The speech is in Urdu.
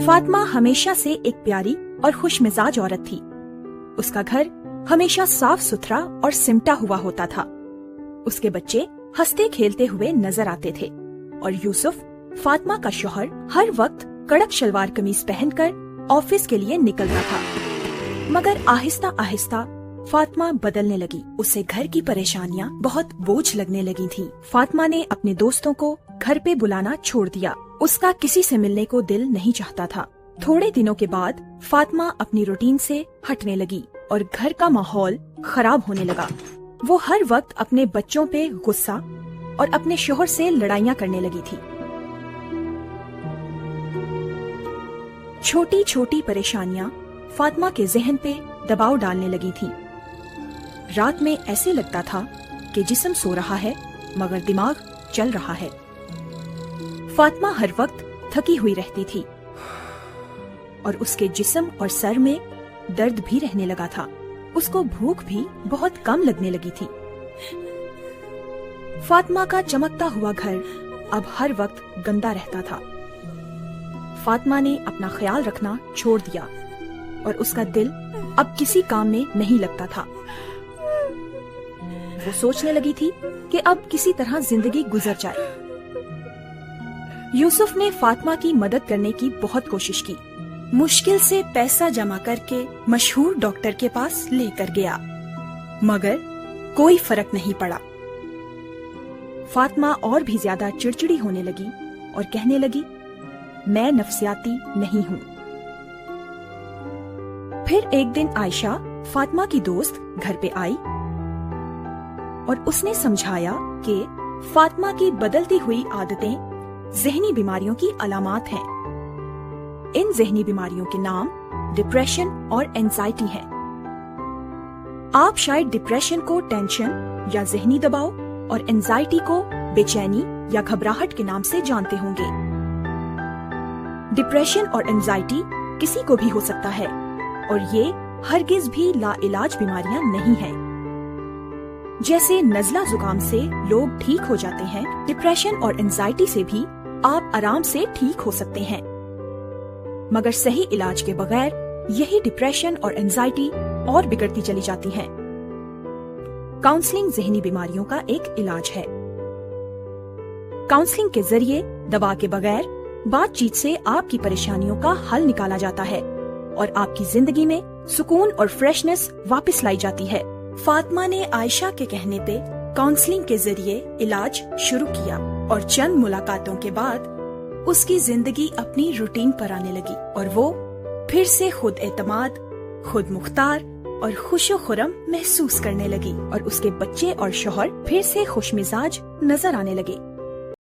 فاطمہ ہمیشہ سے ایک پیاری اور خوش مزاج عورت تھی۔ اس کا گھر ہمیشہ صاف ستھرا اور سمٹا ہوا ہوتا تھا۔ اس کے بچے ہنستے کھیلتے ہوئے نظر آتے تھے اور یوسف فاطمہ کا شوہر ہر وقت کڑک شلوار قمیص پہن کر آفس کے لیے نکلتا تھا۔ مگر آہستہ آہستہ فاطمہ بدلنے لگی۔ اسے گھر کی پریشانیاں بہت بوجھ لگنے لگی تھیں۔ فاطمہ نے اپنے دوستوں کو گھر پہ بلانا چھوڑ دیا۔ اس کا کسی سے ملنے کو دل نہیں چاہتا تھا۔ تھوڑے دنوں کے بعد فاطمہ اپنی روٹین سے ہٹنے لگی اور گھر کا ماحول خراب ہونے لگا۔ وہ ہر وقت اپنے بچوں پہ غصہ اور اپنے شوہر سے لڑائیاں کرنے لگی تھی۔ چھوٹی چھوٹی پریشانیاں فاطمہ کے ذہن پہ دباؤ ڈالنے لگی تھیں۔ رات میں ایسے لگتا تھا کہ جسم سو رہا ہے مگر دماغ چل رہا ہے۔ فاطمہ ہر وقت تھکی ہوئی رہتی تھی اور اس کے جسم اور سر میں درد بھی رہنے لگا تھا۔ اس کو بھوک بھی بہت کم لگنے لگی تھی۔ فاطمہ کا چمکتا ہوا گھر اب ہر وقت گندا رہتا تھا۔ فاطمہ نے اپنا خیال رکھنا چھوڑ دیا اور اس کا دل اب کسی کام میں نہیں لگتا تھا۔ وہ سوچنے لگی تھی کہ اب کسی طرح زندگی گزر جائے۔ یوسف نے فاطمہ کی مدد کرنے کی بہت کوشش کی۔ مشکل سے پیسہ جمع کر کے مشہور ڈاکٹر کے پاس لے کر گیا مگر کوئی فرق نہیں پڑا۔ فاطمہ اور بھی زیادہ چڑچڑی ہونے لگی اور کہنے لگی، میں نفسیاتی نہیں ہوں۔ پھر ایک دن عائشہ فاطمہ کی دوست گھر پہ آئی اور اس نے سمجھایا کہ فاطمہ کی بدلتی ہوئی عادتیں ذہنی بیماریوں کی علامات ہیں۔ ان ذہنی بیماریوں کے نام ڈپریشن اور اینزائٹی ہیں۔ آپ شاید ڈپریشن کو ٹینشن یا ذہنی دباؤ اور اینزائٹی کو بے چینی یا گھبراہٹ کے نام سے جانتے ہوں گے۔ ڈپریشن اور اینزائٹی کسی کو بھی ہو سکتا ہے اور یہ ہرگز بھی لا علاج بیماریاں نہیں ہیں۔ جیسے نزلہ زکام سے لوگ ٹھیک ہو جاتے ہیں، ڈپریشن اور اینزائٹی سے بھی آپ آرام سے ٹھیک ہو سکتے ہیں، مگر صحیح علاج کے بغیر یہی ڈپریشن اور اینزائٹی اور بگڑتی چلی جاتی ہیں۔ کاؤنسلنگ ذہنی بیماریوں کا ایک علاج ہے۔ کاؤنسلنگ کے ذریعے دوا کے بغیر بات چیت سے آپ کی پریشانیوں کا حل نکالا جاتا ہے اور آپ کی زندگی میں سکون اور فریشنس واپس لائی جاتی ہے۔ فاطمہ نے عائشہ کے کہنے پہ کاؤنسلنگ کے ذریعے علاج شروع کیا اور چند ملاقاتوں کے بعد اس کی زندگی اپنی روٹین پر آنے لگی اور وہ پھر سے خود اعتماد، خود مختار اور خوش و خرم محسوس کرنے لگی اور اس کے بچے اور شوہر پھر سے خوش مزاج نظر آنے لگے۔